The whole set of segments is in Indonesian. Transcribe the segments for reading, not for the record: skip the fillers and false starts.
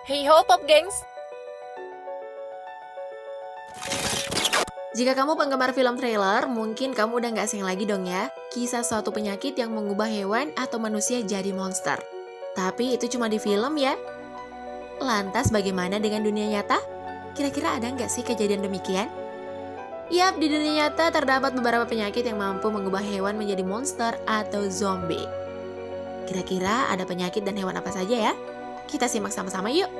Hey ho pop gengs. Jika kamu penggemar film trailer, mungkin kamu udah gak asing lagi dong ya, kisah suatu penyakit yang mengubah hewan atau manusia jadi monster. Tapi itu cuma di film ya. Lantas bagaimana dengan dunia nyata? Kira-kira ada nggak sih kejadian demikian? Yap, di dunia nyata terdapat beberapa penyakit yang mampu mengubah hewan menjadi monster atau zombie. Kira-kira ada penyakit dan hewan apa saja ya? Kita simak sama-sama yuk!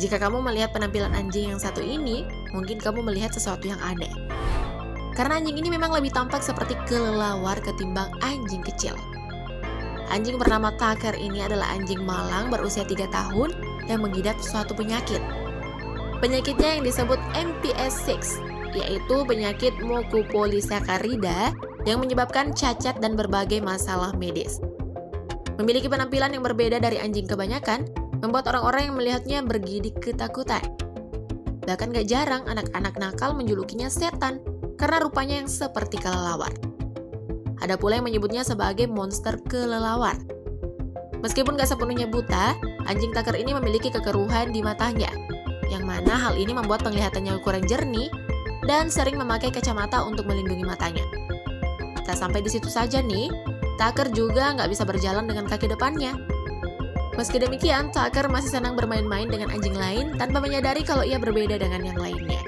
Jika kamu melihat penampilan anjing yang satu ini, mungkin kamu melihat sesuatu yang aneh. Karena anjing ini memang lebih tampak seperti kelelawar ketimbang anjing kecil. Anjing bernama Tucker ini adalah anjing malang berusia 3 tahun yang mengidap suatu penyakit. Penyakitnya yang disebut MPS 6, yaitu penyakit mukopolisaccarida yang menyebabkan cacat dan berbagai masalah medis. Memiliki penampilan yang berbeda dari anjing kebanyakan, membuat orang-orang yang melihatnya bergidik ketakutan. Bahkan gak jarang anak-anak nakal menjulukinya setan karena rupanya yang seperti kelelawar. Ada pula yang menyebutnya sebagai monster kelelawar. Meskipun gak sepenuhnya buta, anjing Tucker ini memiliki kekeruhan di matanya, yang mana hal ini membuat penglihatannya kurang jernih dan sering memakai kacamata untuk melindungi matanya. Tak sampai di situ saja nih, Tucker juga nggak bisa berjalan dengan kaki depannya. Meski demikian, Tucker masih senang bermain-main dengan anjing lain tanpa menyadari kalau ia berbeda dengan yang lainnya.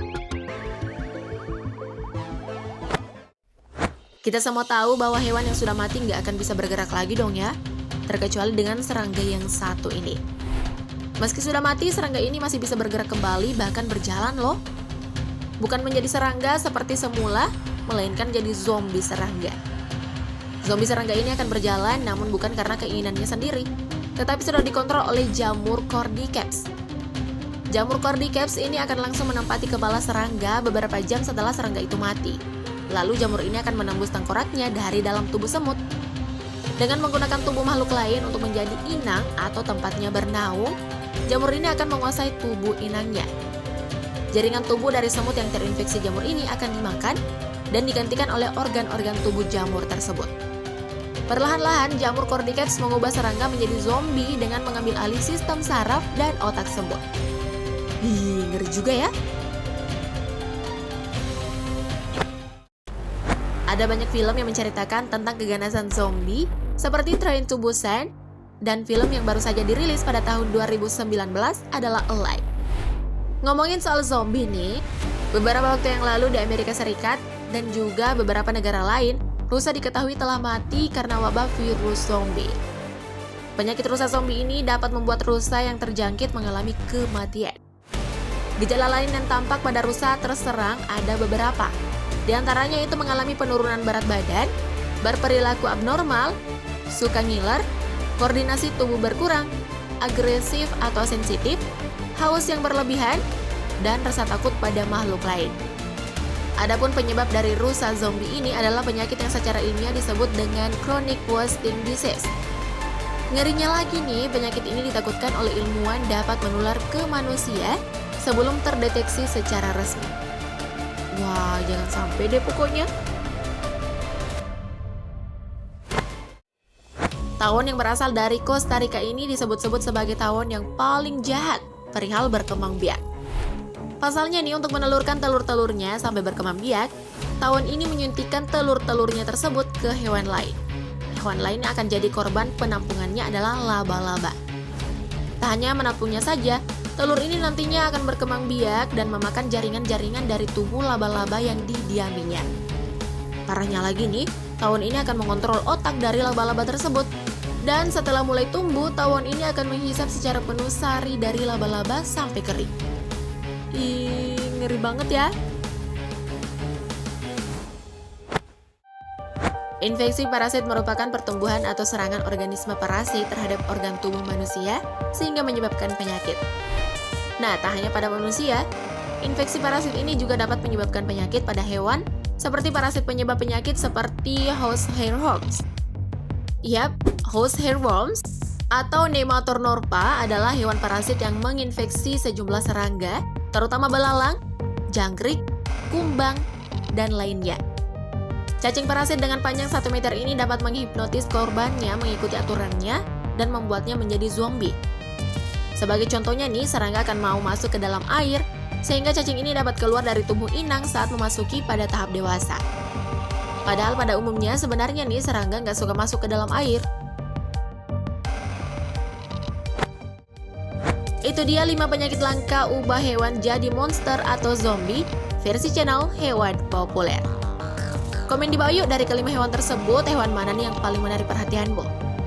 Kita semua tahu bahwa hewan yang sudah mati nggak akan bisa bergerak lagi dong ya, terkecuali dengan serangga yang satu ini. Meski sudah mati, serangga ini masih bisa bergerak kembali, bahkan berjalan loh. Bukan menjadi serangga seperti semula, melainkan jadi zombie serangga. Zombie serangga ini akan berjalan, namun bukan karena keinginannya sendiri, tetapi sudah dikontrol oleh jamur Cordyceps. Jamur Cordyceps ini akan langsung menempati kepala serangga beberapa jam setelah serangga itu mati. Lalu jamur ini akan menembus tengkoraknya dari dalam tubuh semut. Dengan menggunakan tubuh makhluk lain untuk menjadi inang atau tempatnya bernaung, jamur ini akan menguasai tubuh inangnya. Jaringan tubuh dari semut yang terinfeksi jamur ini akan dimakan dan digantikan oleh organ-organ tubuh jamur tersebut. Perlahan-lahan, jamur Cordyceps mengubah serangga menjadi zombie dengan mengambil alih sistem saraf dan otak semut. Ngeri juga ya. Ada banyak film yang menceritakan tentang keganasan zombie, seperti Train to Busan, dan film yang baru saja dirilis pada tahun 2019 adalah Alive. Ngomongin soal zombie nih, beberapa waktu yang lalu di Amerika Serikat dan juga beberapa negara lain, rusa diketahui telah mati karena wabah virus zombie. Penyakit rusa zombie ini dapat membuat rusa yang terjangkit mengalami kematian. Gejala lain yang tampak pada rusa terserang ada beberapa. Di antaranya itu mengalami penurunan berat badan, berperilaku abnormal, suka ngiler, koordinasi tubuh berkurang, agresif atau sensitif, haus yang berlebihan, dan rasa takut pada makhluk lain. Adapun penyebab dari rusa zombie ini adalah penyakit yang secara ilmiah disebut dengan chronic wasting disease. Ngerinya lagi nih, penyakit ini ditakutkan oleh ilmuwan dapat menular ke manusia sebelum terdeteksi secara resmi. Wah, jangan sampai deh pokoknya. Tawon yang berasal dari Costa Rica ini disebut-sebut sebagai tawon yang paling jahat perihal berkembang biak. Pasalnya nih, untuk menelurkan telur-telurnya sampai berkembang biak, tawon ini menyuntikkan telur-telurnya tersebut ke hewan lain. Hewan lain yang akan jadi korban penampungannya adalah laba-laba. Tak hanya menampungnya saja, telur ini nantinya akan berkembang biak dan memakan jaringan-jaringan dari tubuh laba-laba yang didiaminya. Parahnya lagi nih, tawon ini akan mengontrol otak dari laba-laba tersebut. Dan setelah mulai tumbuh, tawon ini akan menghisap secara penuh sari dari laba-laba sampai kering. Ih, ngeri banget ya. Infeksi parasit merupakan pertumbuhan atau serangan organisme parasit terhadap organ tubuh manusia sehingga menyebabkan penyakit. Nah, tak hanya pada manusia, infeksi parasit ini juga dapat menyebabkan penyakit pada hewan seperti parasit penyebab penyakit seperti house hairworms. Yap, house hairworms atau Nematornorpa adalah hewan parasit yang menginfeksi sejumlah serangga, terutama belalang, jangkrik, kumbang, dan lainnya. Cacing parasit dengan panjang 1 meter ini dapat menghipnotis korbannya mengikuti aturannya dan membuatnya menjadi zombie. Sebagai contohnya nih, serangga akan mau masuk ke dalam air, sehingga cacing ini dapat keluar dari tubuh inang saat memasuki pada tahap dewasa. Padahal pada umumnya sebenarnya nih serangga nggak suka masuk ke dalam air. Itu dia 5 penyakit langka ubah hewan jadi monster atau zombie versi channel Hewan Populer. Komen di bawah yuk, dari kelima hewan tersebut, hewan mana nih yang paling menarik perhatianmu?